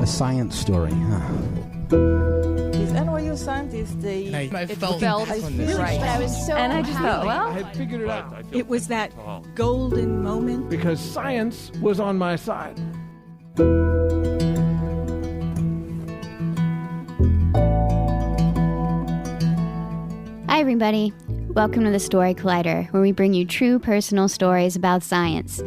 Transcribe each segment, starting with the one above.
science story, huh? These NYU scientists, I felt right. But I was so And I just thought, well, I had figured it out. It was that golden moment. Because science was on my side. Hi, everybody. Welcome to the Story Collider, where we bring you true personal stories about science.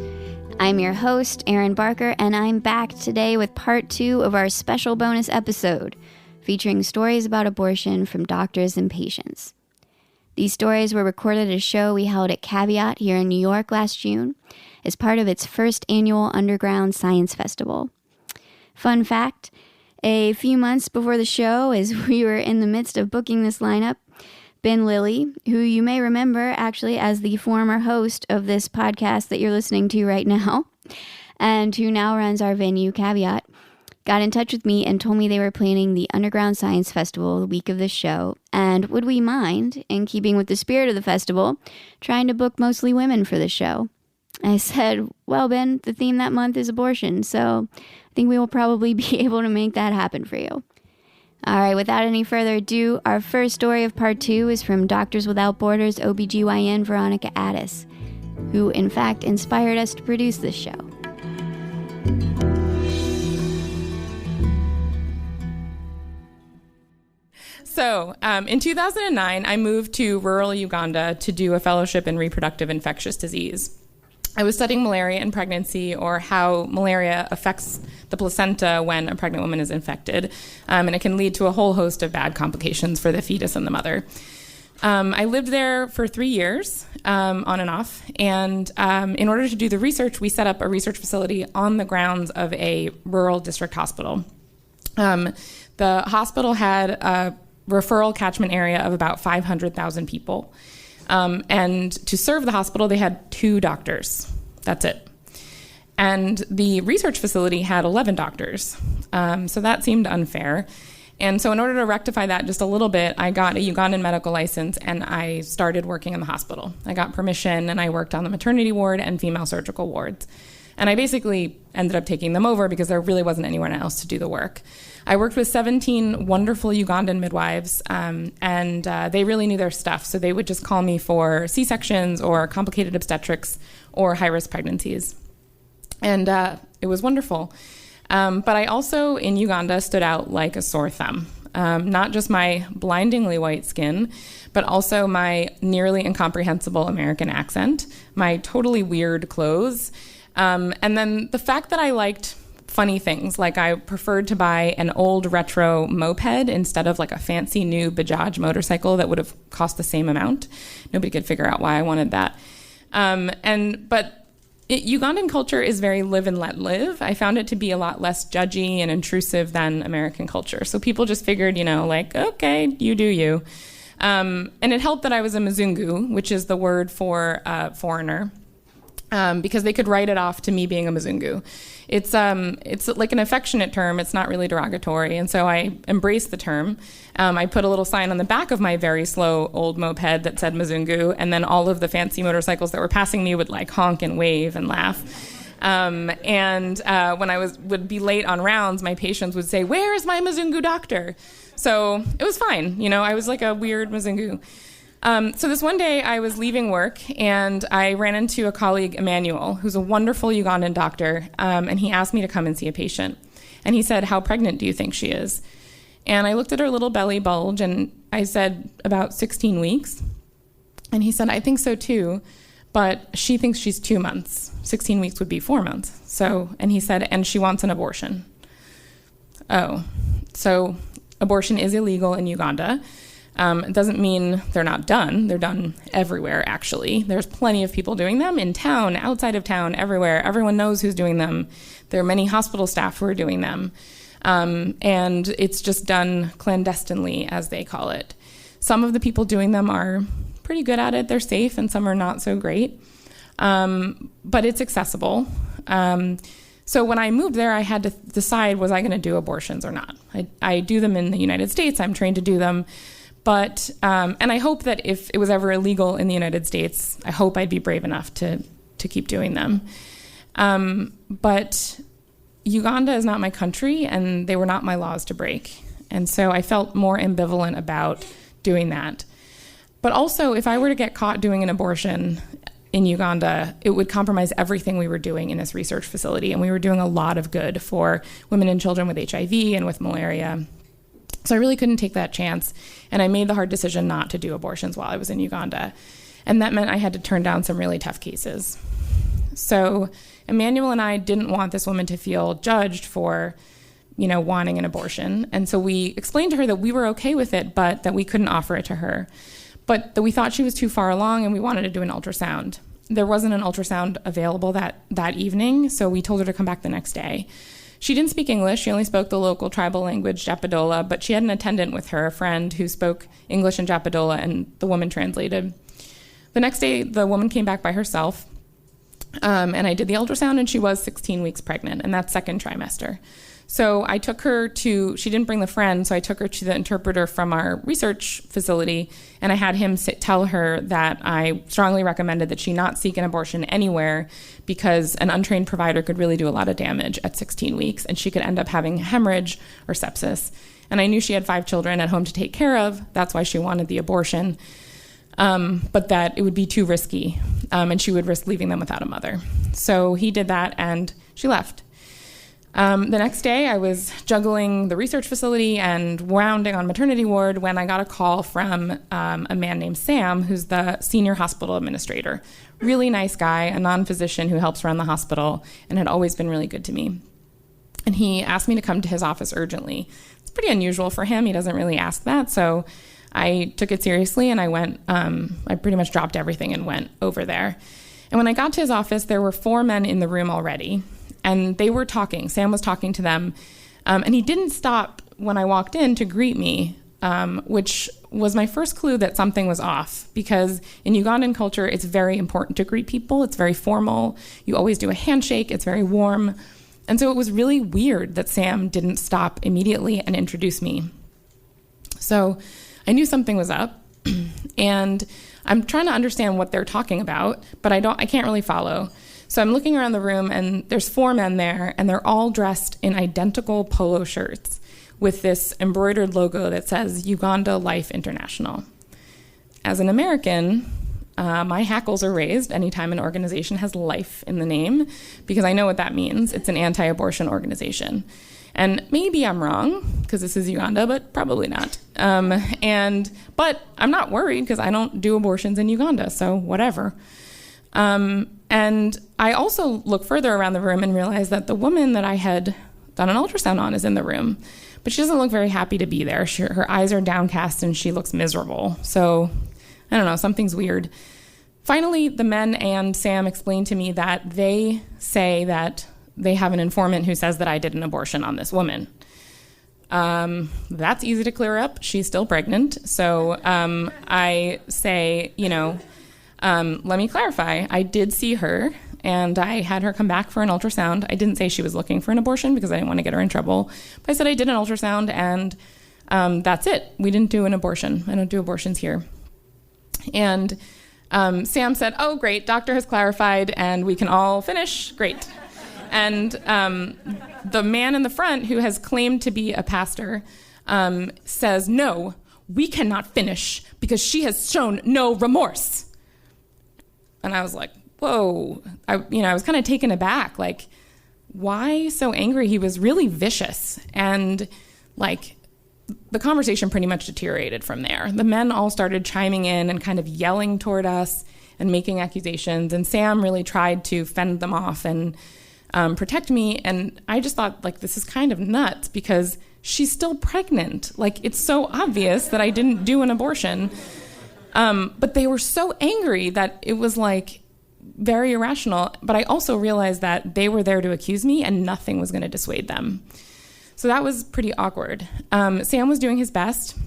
I'm your host, Erin Barker, and I'm back today with part 2 of our special bonus episode, featuring stories about abortion from doctors and patients. These stories were recorded at a show we held at Caveat here in New York last June as part of its first annual Underground Science Festival. Fun fact, a few months before the show, as we were in the midst of booking this lineup, Ben Lilly, who you may remember actually as the former host of this podcast that you're listening to right now, and who now runs our venue, Caveat, got in touch with me and told me they were planning the Underground Science Festival the week of the show, and would we mind, in keeping with the spirit of the festival, trying to book mostly women for the show. I said, well, Ben, the theme that month is abortion, so I think we will probably be able to make that happen for you. All right, without any further ado, our first story of part 2 is from Doctors Without Borders OB-GYN Veronica Ades, who in fact inspired us to produce this show. So, in 2009, I moved to rural Uganda to do a fellowship in reproductive infectious disease. I was studying malaria in pregnancy, or how malaria affects the placenta when a pregnant woman is infected, and it can lead to a whole host of bad complications for the fetus and the mother. I lived there for 3 years, on and off, and in order to do the research, we set up a research facility on the grounds of a rural district hospital. The hospital had a referral catchment area of about 500,000 people. And to serve the hospital, they had 2 doctors. That's it. And the research facility had 11 doctors. So that seemed unfair. And so in order to rectify that just a little bit, I got a Ugandan medical license and I started working in the hospital. I got permission and I worked on the maternity ward and female surgical wards. And I basically ended up taking them over because there really wasn't anyone else to do the work. I worked with 17 wonderful Ugandan midwives, and they really knew their stuff. So they would just call me for C-sections or complicated obstetrics or high-risk pregnancies. And it was wonderful. But I also, in Uganda, stood out like a sore thumb. Not just my blindingly white skin, but also my nearly incomprehensible American accent, my totally weird clothes, and then the fact that I liked funny things, like I preferred to buy an old retro moped instead of like a fancy new Bajaj motorcycle that would have cost the same amount. Nobody could figure out why I wanted that. But Ugandan culture is very live and let live. I found it to be a lot less judgy and intrusive than American culture. So people just figured, like, okay, you do you. And it helped that I was a Mzungu, which is the word for foreigner. Because they could write it off to me being a Mzungu. It's like an affectionate term. It's not really derogatory, and so I embraced the term. I put a little sign on the back of my very slow old moped that said Mzungu, and then all of the fancy motorcycles that were passing me would like honk and wave and laugh. When I would be late on rounds, my patients would say, "Where is my Mzungu doctor?" So it was fine. I was like a weird Mzungu. So this one day I was leaving work and I ran into a colleague, Emmanuel, who's a wonderful Ugandan doctor, and he asked me to come and see a patient. And he said, "How pregnant do you think she is?" And I looked at her little belly bulge and I said, "About 16 weeks." And he said, "I think so too, but she thinks she's 2 months. 16 weeks would be 4 months." And he said, "And she wants an abortion." Oh, so abortion is illegal in Uganda. It doesn't mean they're not done. They're done everywhere, actually. There's plenty of people doing them in town, outside of town, everywhere. Everyone knows who's doing them. There are many hospital staff who are doing them. And it's just done clandestinely, as they call it. Some of the people doing them are pretty good at it. They're safe, and some are not so great. But it's accessible. So when I moved there, I had to decide, was I going to do abortions or not? I do them in the United States. I'm trained to do them. But, and I hope that if it was ever illegal in the United States, I hope I'd be brave enough to keep doing them. But Uganda is not my country, and they were not my laws to break. And so I felt more ambivalent about doing that. But also, if I were to get caught doing an abortion in Uganda, it would compromise everything we were doing in this research facility. And we were doing a lot of good for women and children with HIV and with malaria. So I really couldn't take that chance. And I made the hard decision not to do abortions while I was in Uganda. And that meant I had to turn down some really tough cases. So Emmanuel and I didn't want this woman to feel judged for, wanting an abortion. And so we explained to her that we were okay with it, but that we couldn't offer it to her. But that we thought she was too far along and we wanted to do an ultrasound. There wasn't an ultrasound available that evening, so we told her to come back the next day. She didn't speak English. She only spoke the local tribal language, Japadola, but she had an attendant with her, a friend who spoke English and Japadola, and the woman translated. The next day, the woman came back by herself, and I did the ultrasound, and she was 16 weeks pregnant, and that's second trimester. So I took her to, she didn't bring the friend, so I took her to the interpreter from our research facility, and I had him tell her that I strongly recommended that she not seek an abortion anywhere because an untrained provider could really do a lot of damage at 16 weeks, and she could end up having hemorrhage or sepsis. And I knew she had 5 children at home to take care of. That's why she wanted the abortion, but that it would be too risky, and she would risk leaving them without a mother. So he did that, and she left. The next day, I was juggling the research facility and rounding on maternity ward when I got a call from a man named Sam, who's the senior hospital administrator. Really nice guy, a non-physician who helps run the hospital, and had always been really good to me. And he asked me to come to his office urgently. It's pretty unusual for him. He doesn't really ask that, so I took it seriously, and I went, I pretty much dropped everything and went over there. And when I got to his office, there were 4 men in the room already. And they were talking. Sam was talking to them. And he didn't stop when I walked in to greet me, which was my first clue that something was off. Because in Ugandan culture, it's very important to greet people. It's very formal. You always do a handshake. It's very warm. And so it was really weird that Sam didn't stop immediately and introduce me. So I knew something was up. And I'm trying to understand what they're talking about, but I can't really follow. So I'm looking around the room, and there's 4 men there, and they're all dressed in identical polo shirts with this embroidered logo that says Uganda Life International. As an American, my hackles are raised anytime an organization has life in the name, because I know what that means. It's an anti-abortion organization. And maybe I'm wrong, because this is Uganda, but probably not. But I'm not worried, because I don't do abortions in Uganda, so whatever. And I also look further around the room and realize that the woman that I had done an ultrasound on is in the room, but she doesn't look very happy to be there. Her eyes are downcast and she looks miserable. So I don't know, something's weird. Finally, the men and Sam explained to me that they say that they have an informant who says that I did an abortion on this woman. That's easy to clear up. She's still pregnant. So I say, let me clarify. I did see her, and I had her come back for an ultrasound. I didn't say she was looking for an abortion because I didn't want to get her in trouble. But I said I did an ultrasound, and that's it. We didn't do an abortion. I don't do abortions here. And Sam said, oh, great, doctor has clarified, and we can all finish. Great. And the man in the front, who has claimed to be a pastor, says, no, we cannot finish because she has shown no remorse. And I was like, whoa. I was kind of taken aback. Like, why so angry? He was really vicious. And, the conversation pretty much deteriorated from there. The men all started chiming in and kind of yelling toward us and making accusations. And Sam really tried to fend them off and protect me. And I just thought, this is kind of nuts because she's still pregnant. It's so obvious that I didn't do an abortion. But they were so angry that it was very irrational. But I also realized that they were there to accuse me and nothing was going to dissuade them. So that was pretty awkward. Sam was doing his best.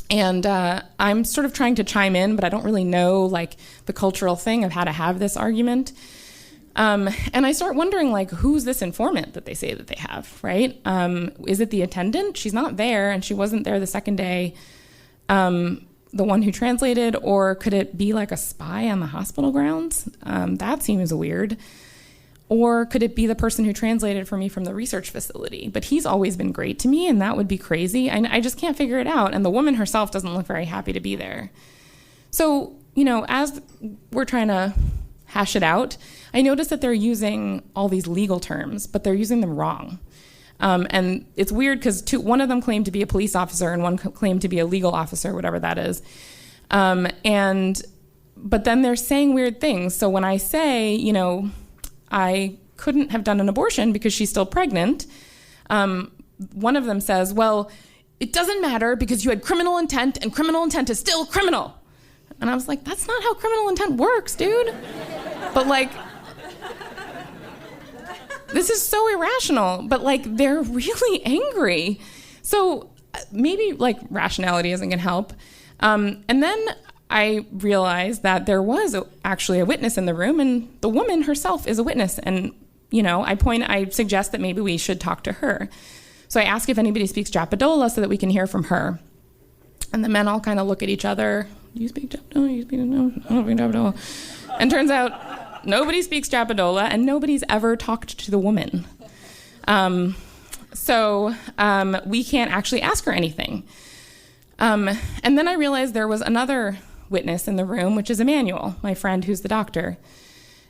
And I'm sort of trying to chime in, but I don't really know the cultural thing of how to have this argument. And I start wondering, who's this informant that they say that they have, right? Is it the attendant? She's not there, and she wasn't there the second day. The one who translated, or could it be a spy on the hospital grounds? That seems weird. Or could it be the person who translated for me from the research facility? But he's always been great to me, and that would be crazy. I just can't figure it out. And the woman herself doesn't look very happy to be there. So, as we're trying to hash it out, I noticed that they're using all these legal terms, but they're using them wrong. And it's weird because one of them claimed to be a police officer and one claimed to be a legal officer, whatever that is. But then they're saying weird things. So when I say, I couldn't have done an abortion because she's still pregnant, one of them says, well, it doesn't matter because you had criminal intent and criminal intent is still criminal. And I was like, that's not how criminal intent works, dude. But this is so irrational, but they're really angry. So maybe rationality isn't gonna help. And then I realized that there was actually a witness in the room, and the woman herself is a witness. And, I suggest that maybe we should talk to her. So I ask if anybody speaks Japadola so that we can hear from her. And the men all kind of look at each other. You speak Japadola? You speak no? I don't speak Japadola. And turns out nobody speaks Japadola, and nobody's ever talked to the woman. So we can't actually ask her anything. And then I realized there was another witness in the room, which is Emmanuel, my friend who's the doctor.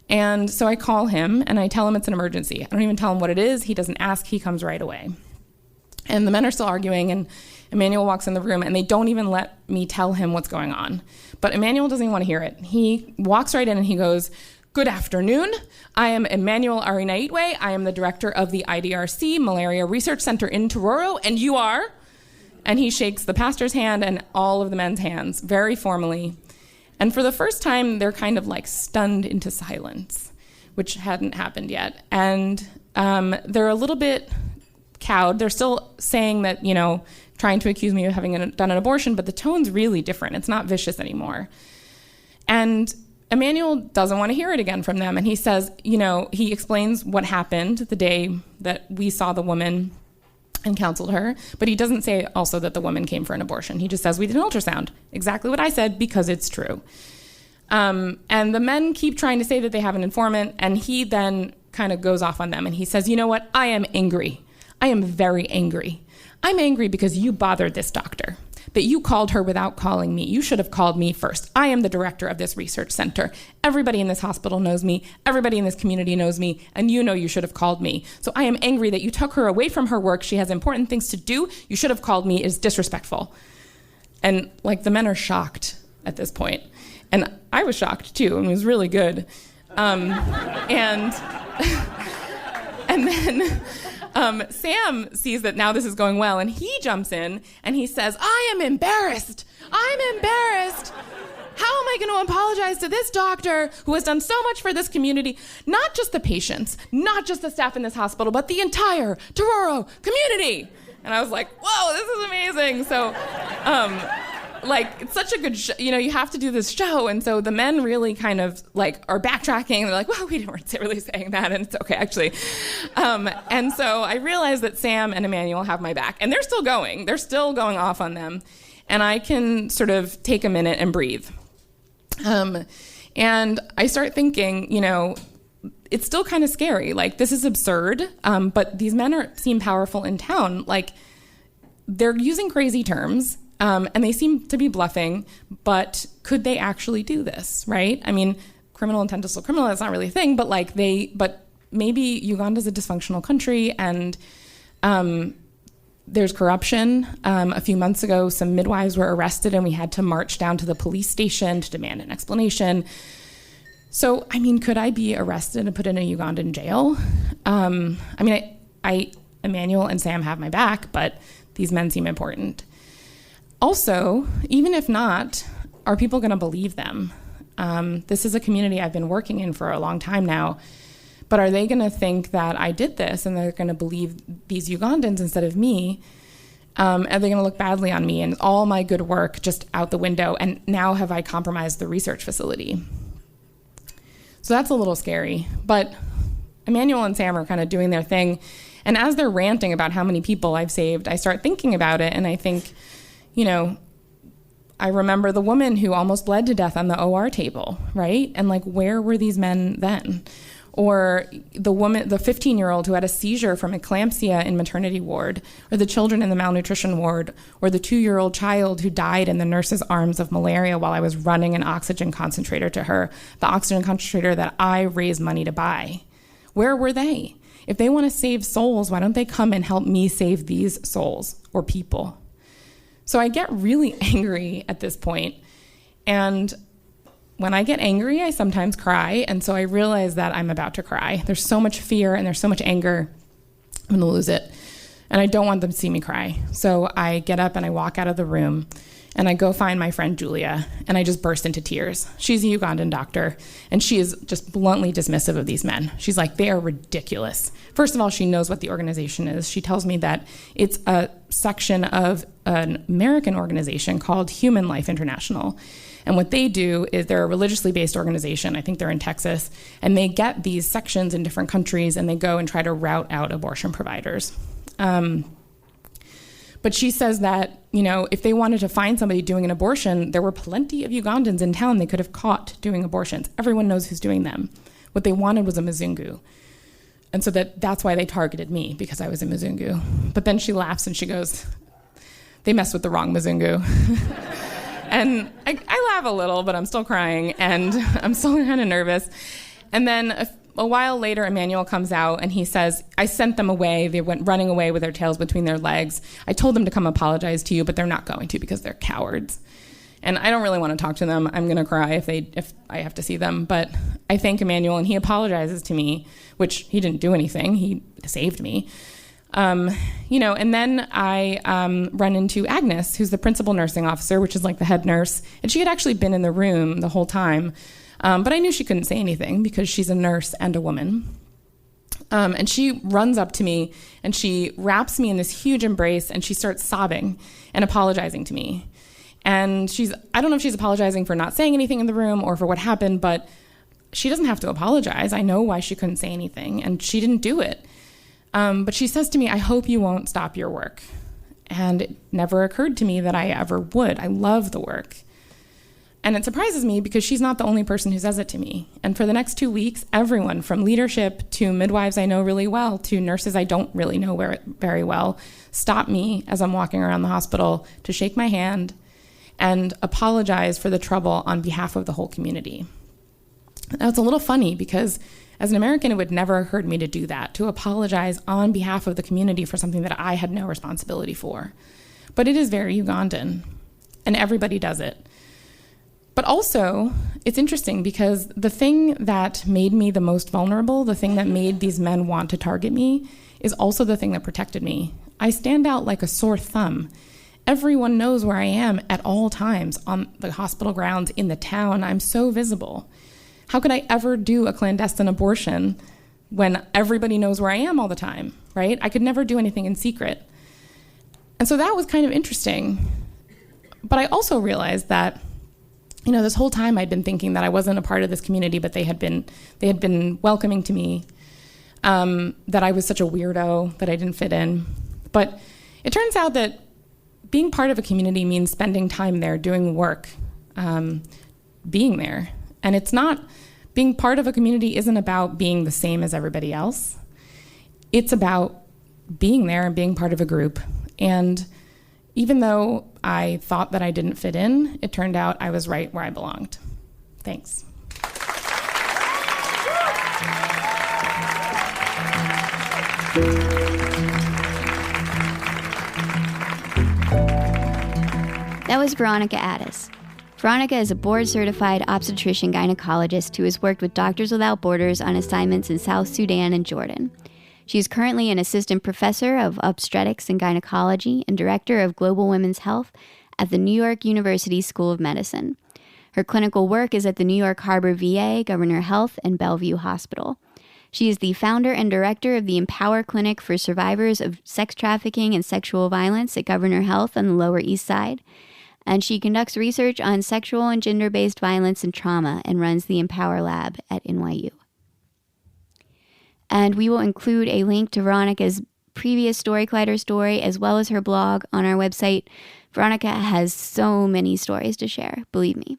And so I call him and I tell him it's an emergency. I don't even tell him what it is. He doesn't ask. He comes right away. And the men are still arguing, and Emmanuel walks in the room, and they don't even let me tell him what's going on. But Emmanuel doesn't even want to hear it. He walks right in and he goes, "Good afternoon. I am Emmanuel Arinaitwe. I am the director of the IDRC Malaria Research Center in Tororo, and you are?" And he shakes the pastor's hand and all of the men's hands very formally. And for the first time, they're kind of stunned into silence, which hadn't happened yet. And they're a little bit cowed. They're still saying that, trying to accuse me of having done an abortion, but the tone's really different. It's not vicious anymore. And Emmanuel doesn't want to hear it again from them. And he says, he explains what happened the day that we saw the woman and counseled her, but he doesn't say also that the woman came for an abortion. He just says, we did an ultrasound. Exactly what I said, because it's true. And the men keep trying to say that they have an informant, and he then kind of goes off on them, and he says, you know what? I am angry. I am very angry. I'm angry because you bothered this doctor, that you called her without calling me. You should have called me first. I am the director of this research center. Everybody in this hospital knows me. Everybody in this community knows me. And you should have called me. So I am angry that you took her away from her work. She has important things to do. You should have called me. It is disrespectful. And the men are shocked at this point. And I was shocked too, and it was really good. And then Sam sees that now this is going well, and he jumps in and he says, I am embarrassed. I'm embarrassed. How am I going to apologize to this doctor who has done so much for this community? Not just the patients, not just the staff in this hospital, but the entire Tororo community. And I was like, whoa, this is amazing. So, it's such a good show. You have to do this show. And so the men really kind of are backtracking. They're like, well, we weren't really saying that. And it's okay, actually. And so I realized that Sam and Emmanuel have my back. And they're still going. They're still going off on them. And I can sort of take a minute and breathe. And I start thinking, it's still kind of scary. This is absurd. But these men seem powerful in town. They're using crazy terms. And they seem to be bluffing, but could they actually do this, right? I mean, criminal intent is still criminal, that's not really a thing, but but maybe Uganda's a dysfunctional country, and there's corruption. A few months ago, some midwives were arrested, and we had to march down to the police station to demand an explanation. So, could I be arrested and put in a Ugandan jail? Emmanuel and Sam have my back, but these men seem important. Also, even if not, are people going to believe them? This is a community I've been working in for a long time now, but are they going to think that I did this and they're going to believe these Ugandans instead of me? Are they going to look badly on me and all my good work just out the window, and now have I compromised the research facility? So that's a little scary, but Emmanuel and Sam are kind of doing their thing, and as they're ranting about how many people I've saved, I start thinking about it, and I think, I remember the woman who almost bled to death on the OR table, right? And where were these men then? or the 15-year-old who had a seizure from eclampsia in maternity ward, or the children in the malnutrition ward, or the 2-year-old child who died in the nurse's arms of malaria while I was running an oxygen concentrator to her, the oxygen concentrator that I raised money to buy. Where were they? If they want to save souls, why don't they come and help me save these souls or people? So I get really angry at this point, and when I get angry, I sometimes cry, and so I realize that I'm about to cry. There's so much fear and there's so much anger. I'm going to lose it, and I don't want them to see me cry. So I get up and I walk out of the room, and I go find my friend Julia, and I just burst into tears. She's a Ugandan doctor, and she is just bluntly dismissive of these men. She's like, they are ridiculous. First of all, she knows what the organization is. She tells me that it's a section of an American organization called Human Life International. And what they do is they're a religiously based organization. I think they're in Texas. And they get these sections in different countries, and they go and try to route out abortion providers. But she says that, if they wanted to find somebody doing an abortion, there were plenty of Ugandans in town they could have caught doing abortions. Everyone knows who's doing them. What they wanted was a Mzungu. And so that's why they targeted me, because I was a Mzungu. But then she laughs and she goes, they messed with the wrong Mzungu. And I laugh a little, but I'm still crying, and I'm still kind of nervous. And then a while later, Emmanuel comes out, and he says, I sent them away. They went running away with their tails between their legs. I told them to come apologize to you, but they're not going to because they're cowards. And I don't really want to talk to them. I'm going to cry if I have to see them. But I thank Emmanuel, and he apologizes to me, which he didn't do anything. He saved me. And then I run into Agnes, who's the principal nursing officer, which is like the head nurse. And she had actually been in the room the whole time. But I knew she couldn't say anything because she's a nurse and a woman. And she runs up to me, and she wraps me in this huge embrace, and she starts sobbing and apologizing to me. And I don't know if she's apologizing for not saying anything in the room or for what happened, but she doesn't have to apologize. I know why she couldn't say anything, and she didn't do it. But she says to me, I hope you won't stop your work. And it never occurred to me that I ever would. I love the work. And it surprises me because she's not the only person who says it to me. And for the next 2 weeks, everyone from leadership to midwives I know really well to nurses I don't really know very well stop me as I'm walking around the hospital to shake my hand and apologize for the trouble on behalf of the whole community. Now, it's a little funny because as an American, it would never occur to me to do that, to apologize on behalf of the community for something that I had no responsibility for. But it is very Ugandan, and everybody does it. But also, it's interesting because the thing that made me the most vulnerable, the thing that made these men want to target me, is also the thing that protected me. I stand out like a sore thumb. Everyone knows where I am at all times, on the hospital grounds, in the town. I'm so visible. How could I ever do a clandestine abortion when everybody knows where I am all the time, right? I could never do anything in secret. And so that was kind of interesting. But I also realized that, this whole time I'd been thinking that I wasn't a part of this community, but they had been welcoming to me, that I was such a weirdo, that I didn't fit in. But it turns out that being part of a community means spending time there, doing work, being there. And it's not, being part of a community isn't about being the same as everybody else. It's about being there and being part of a group. And even though I thought that I didn't fit in, it turned out I was right where I belonged. Thanks. That was Veronica Ades. Veronica is a board-certified obstetrician-gynecologist who has worked with Doctors Without Borders on assignments in South Sudan and Jordan. She is currently an assistant professor of obstetrics and gynecology and director of global women's health at the New York University School of Medicine. Her clinical work is at the New York Harbor VA, Governor Health, and Bellevue Hospital. She is the founder and director of the Empower Clinic for survivors of sex trafficking and sexual violence at Governor Health on the Lower East Side. And she conducts research on sexual and gender-based violence and trauma and runs the Empower Lab at NYU. And we will include a link to Veronica's previous Story Collider story as well as her blog on our website. Veronica has so many stories to share, believe me.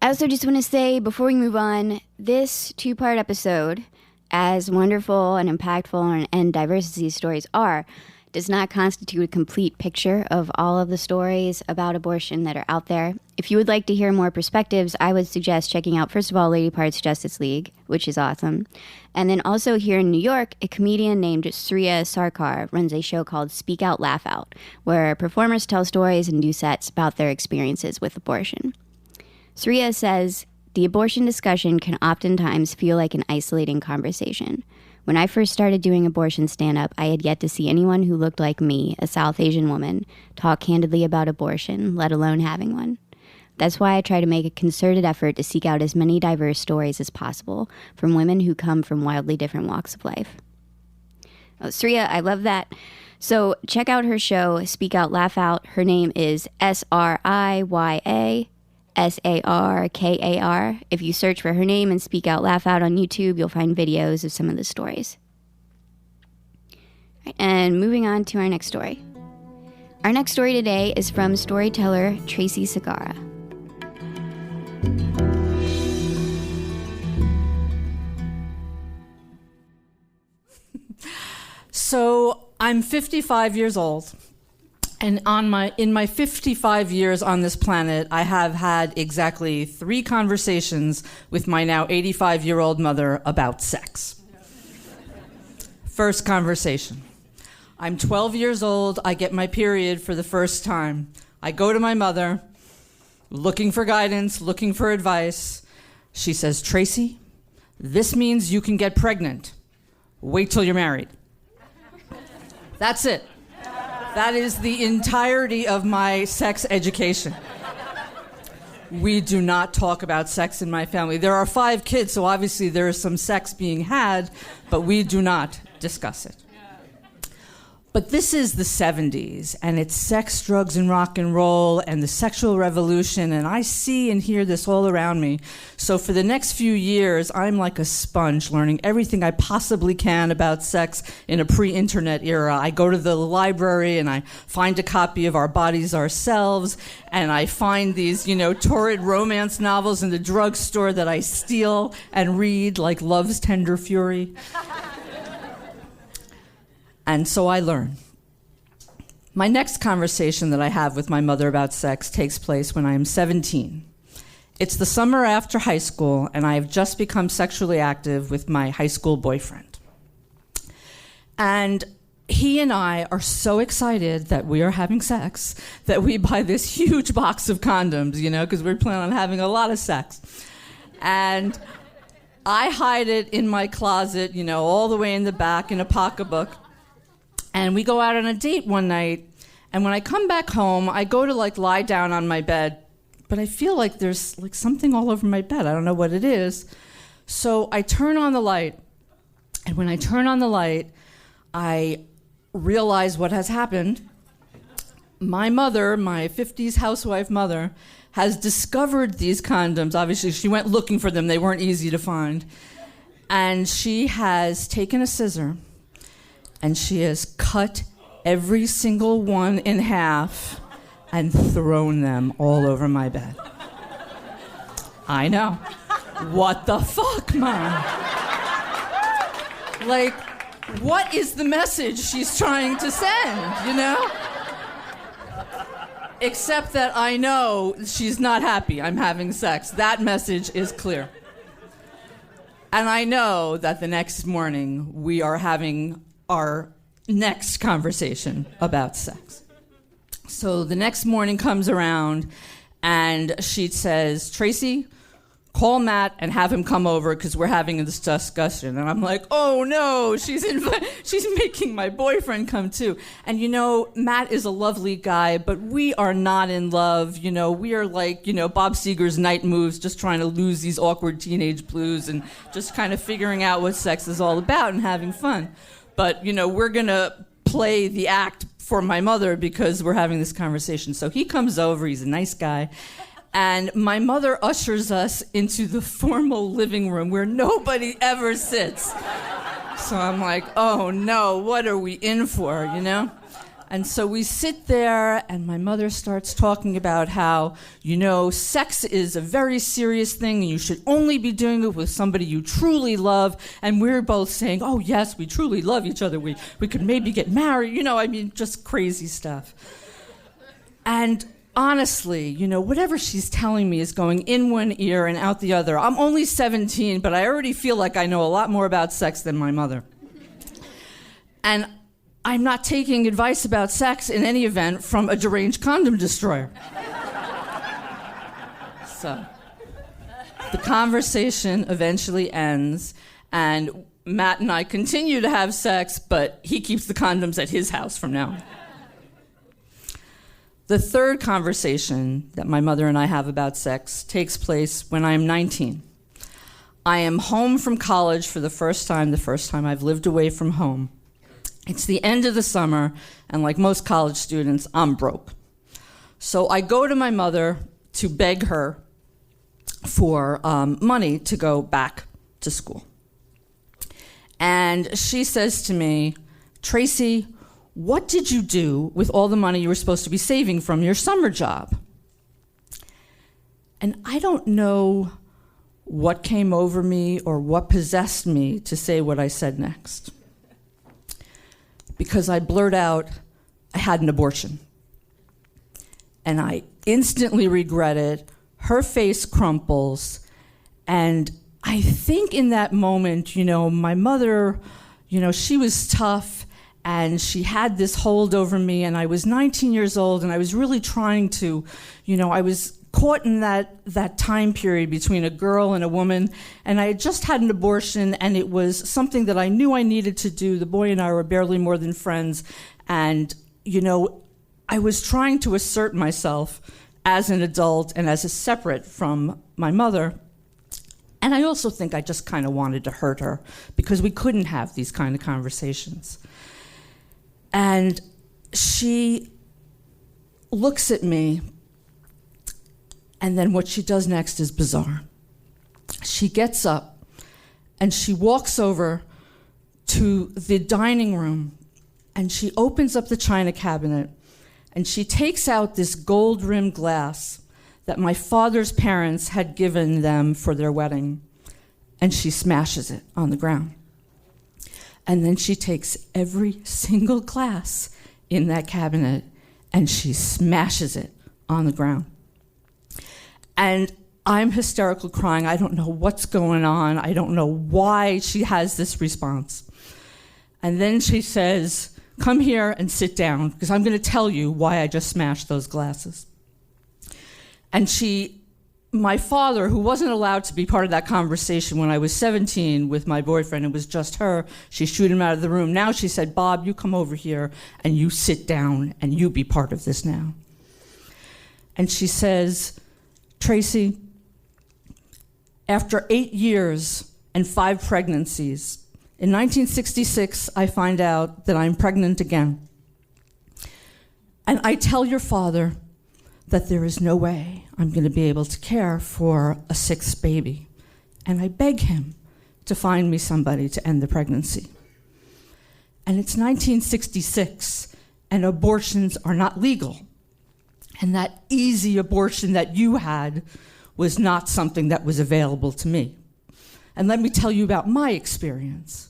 I also just want to say, before we move on, this 2-part episode, as wonderful and impactful and diverse as these stories are, does not constitute a complete picture of all of the stories about abortion that are out there. If you would like to hear more perspectives, I would suggest checking out, first of all, Lady Parts Justice League, which is awesome. And then also here in New York, a comedian named Tracey Segarra runs a show called Speak Out, Laugh Out, where performers tell stories and do sets about their experiences with abortion. Tracey says, the abortion discussion can oftentimes feel like an isolating conversation. When I first started doing abortion stand-up, I had yet to see anyone who looked like me, a South Asian woman, talk candidly about abortion, let alone having one. That's why I try to make a concerted effort to seek out as many diverse stories as possible from women who come from wildly different walks of life. Oh, Sriya, I love that. So check out her show, Speak Out, Laugh Out. Her name is Sriya Segarra. If you search for her name and Speak Out, Laugh Out on YouTube, you'll find videos of some of the stories. Right, and moving on to our next story. Our next story today is from storyteller Tracey Segarra. So I'm 55 years old. And in my 55 years on this planet, I have had exactly 3 conversations with my now 85-year-old mother about sex. First conversation. I'm 12 years old. I get my period for the first time. I go to my mother, looking for guidance, looking for advice. She says, Tracey, this means you can get pregnant. Wait till you're married. That's it. That is the entirety of my sex education. We do not talk about sex in my family. There are 5 kids, so obviously there is some sex being had, but we do not discuss it. But this is the 70s, and it's sex, drugs, and rock and roll, and the sexual revolution, and I see and hear this all around me. So for the next few years, I'm like a sponge, learning everything I possibly can about sex in a pre-internet era. I go to the library, and I find a copy of Our Bodies, Ourselves, and I find these, torrid romance novels in the drugstore that I steal and read, like Love's Tender Fury. And so I learn. My next conversation that I have with my mother about sex takes place when I am 17. It's the summer after high school, and I have just become sexually active with my high school boyfriend. And he and I are so excited that we are having sex that we buy this huge box of condoms, because we're planning on having a lot of sex. And I hide it in my closet, all the way in the back in a pocketbook. And we go out on a date one night, and when I come back home, I go to lie down on my bed, but I feel like there's something all over my bed. I don't know what it is. So I turn on the light, and when I turn on the light, I realize what has happened. My mother, my 50s housewife mother, has discovered these condoms. Obviously, she went looking for them. They weren't easy to find. And she has taken a scissor, and she has cut every single one in half and thrown them all over my bed. I know. What the fuck, Mom? What is the message she's trying to send, Except that I know she's not happy I'm having sex. That message is clear. And I know that the next morning we are having our next conversation about sex. So the next morning comes around, and she says, Tracey, call Matt and have him come over because we're having this discussion. And I'm like, oh no, she's making my boyfriend come too. And Matt is a lovely guy, but we are not in love. We are like, Bob Seger's night moves, just trying to lose these awkward teenage blues and just kind of figuring out what sex is all about and having fun. But, we're going to play the act for my mother because we're having this conversation. So he comes over, he's a nice guy. And my mother ushers us into the formal living room where nobody ever sits. So I'm like, oh no, what are we in for, And And so we sit there, and my mother starts talking about how, sex is a very serious thing, and you should only be doing it with somebody you truly love. And we're both saying, oh, yes, we truly love each other. We could maybe get married, just crazy stuff. And honestly, whatever she's telling me is going in one ear and out the other. I'm only 17, but I already feel like I know a lot more about sex than my mother. And I'm not taking advice about sex in any event from a deranged condom destroyer. So the conversation eventually ends, and Matt and I continue to have sex, but he keeps the condoms at his house from now on. The third conversation that my mother and I have about sex takes place when I am 19. I am home from college for the first time I've lived away from home. It's the end of the summer, and like most college students, I'm broke. So I go to my mother to beg her for money to go back to school. And she says to me, Tracey, what did you do with all the money you were supposed to be saving from your summer job? And I don't know what came over me or what possessed me to say what I said next. Because I blurt out, I had an abortion. And I instantly regret it. Her face crumples. And I think in that moment, my mother, she was tough, and she had this hold over me, and I was 19 years old, and I was really trying to, I was caught in that time period between a girl and a woman, and I had just had an abortion, and it was something that I knew I needed to do. The boy and I were barely more than friends, and, I was trying to assert myself as an adult and as a separate from my mother. And I also think I just kind of wanted to hurt her because we couldn't have these kind of conversations. And she looks at me, and then what she does next is bizarre. She gets up and she walks over to the dining room, and she opens up the china cabinet, and she takes out this gold-rimmed glass that my father's parents had given them for their wedding, and she smashes it on the ground. And then she takes every single glass in that cabinet and she smashes it on the ground. And I'm hysterical crying. I don't know what's going on. I don't know why she has this response. And then she says, come here and sit down, because I'm going to tell you why I just smashed those glasses. And my father, who wasn't allowed to be part of that conversation when I was 17 with my boyfriend, it was just her, she shooed him out of the room. Now she said, Bob, you come over here and you sit down and you be part of this now. And she says, Tracey, after 8 years and 5 pregnancies, in 1966, I find out that I'm pregnant again. And I tell your father that there is no way I'm going to be able to care for a 6th baby. And I beg him to find me somebody to end the pregnancy. And it's 1966, and abortions are not legal. And that easy abortion that you had was not something that was available to me. And let me tell you about my experience.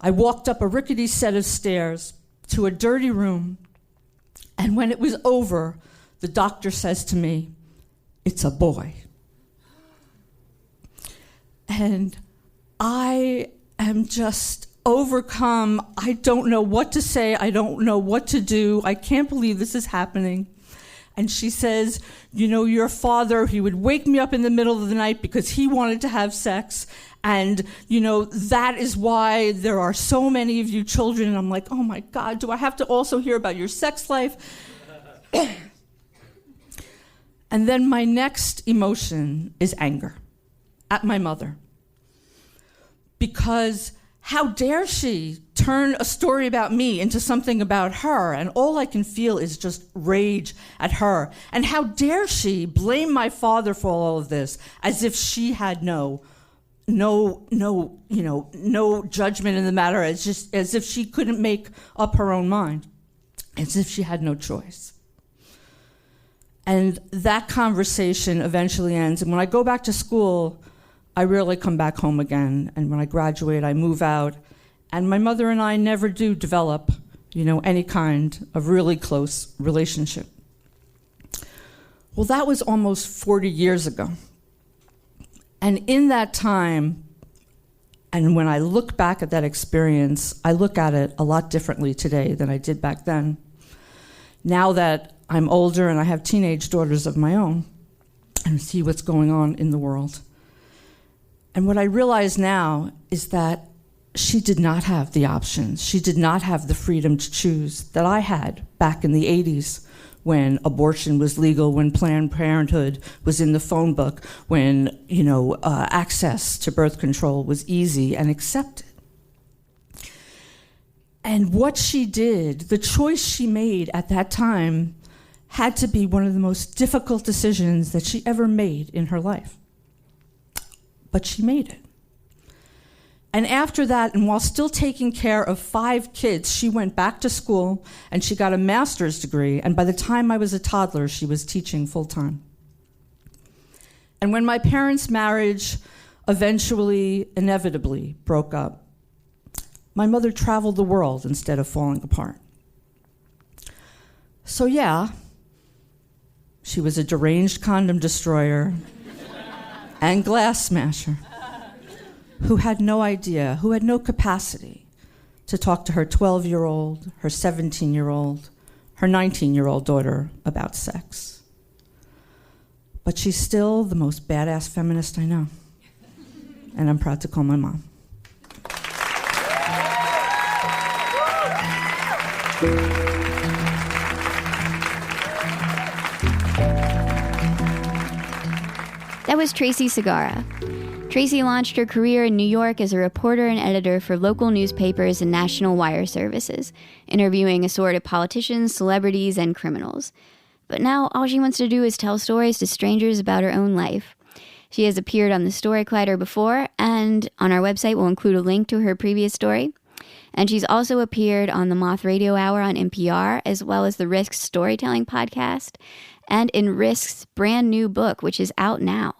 I walked up a rickety set of stairs to a dirty room, and when it was over, the doctor says to me, it's a boy. And I am just overcome. I don't know what to say. I don't know what to do. I can't believe this is happening. And she says, your father, he would wake me up in the middle of the night because he wanted to have sex. And, that is why there are so many of you children. And I'm like, oh my God, do I have to also hear about your sex life? And then my next emotion is anger at my mother. Because how dare she turn a story about me into something about her, and all I can feel is just rage at her. And how dare she blame my father for all of this, as if she had no judgment in the matter, as if she couldn't make up her own mind. as if she had no choice. And that conversation eventually ends. And when I go back to school, I rarely come back home again. And when I graduate, I move out. And my mother and I never do develop, any kind of really close relationship. Well, that was almost 40 years ago. And in that time, and when I look back at that experience, I look at it a lot differently today than I did back then. Now that I'm older and I have teenage daughters of my own, and see what's going on in the world. And what I realize now is that she did not have the options. She did not have the freedom to choose that I had back in the 80s, when abortion was legal, when Planned Parenthood was in the phone book, when access to birth control was easy and accepted. And what she did, the choice she made at that time, had to be one of the most difficult decisions that she ever made in her life. But she made it. And after that, and while still taking care of 5 kids, she went back to school and she got a master's degree. And by the time I was a toddler, she was teaching full time. And when my parents' marriage eventually, inevitably broke up, my mother traveled the world instead of falling apart. So yeah, she was a deranged condom destroyer and glass smasher who had no idea, who had no capacity to talk to her 12-year-old, her 17-year-old, her 19-year-old daughter about sex. But she's still the most badass feminist I know. And I'm proud to call my mom. That was Tracey Segarra. Tracey launched her career in New York as a reporter and editor for local newspapers and national wire services, interviewing assorted politicians, celebrities, and criminals. But now all she wants to do is tell stories to strangers about her own life. She has appeared on the Story Collider before, and on our website we'll include a link to her previous story. And she's also appeared on the Moth Radio Hour on NPR, as well as the Risk's Storytelling podcast, and in Risk's brand new book, which is out now.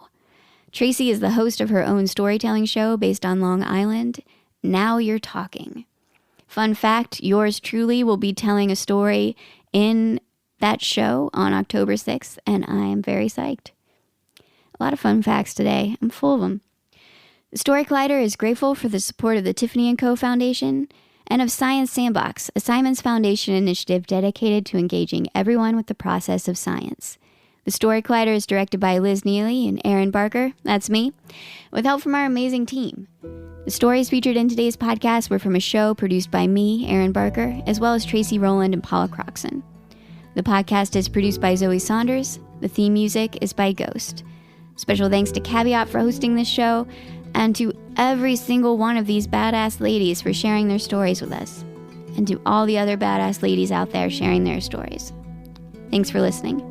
Tracey is the host of her own storytelling show based on Long Island, Now You're Talking. Fun fact, yours truly will be telling a story in that show on October 6th, and I am very psyched. A lot of fun facts today. I'm full of them. The Story Collider is grateful for the support of the Tiffany & Co. Foundation and of Science Sandbox, a Simons Foundation initiative dedicated to engaging everyone with the process of science. The Story Collider is directed by Liz Neely and Aaron Barker, that's me, with help from our amazing team. The stories featured in today's podcast were from a show produced by me, Aaron Barker, as well as Tracy Rowland and Paula Croxon. The podcast is produced by Zoe Saunders. The theme music is by Ghost. Special thanks to Caveat for hosting this show, and to every single one of these badass ladies for sharing their stories with us, and to all the other badass ladies out there sharing their stories. Thanks for listening.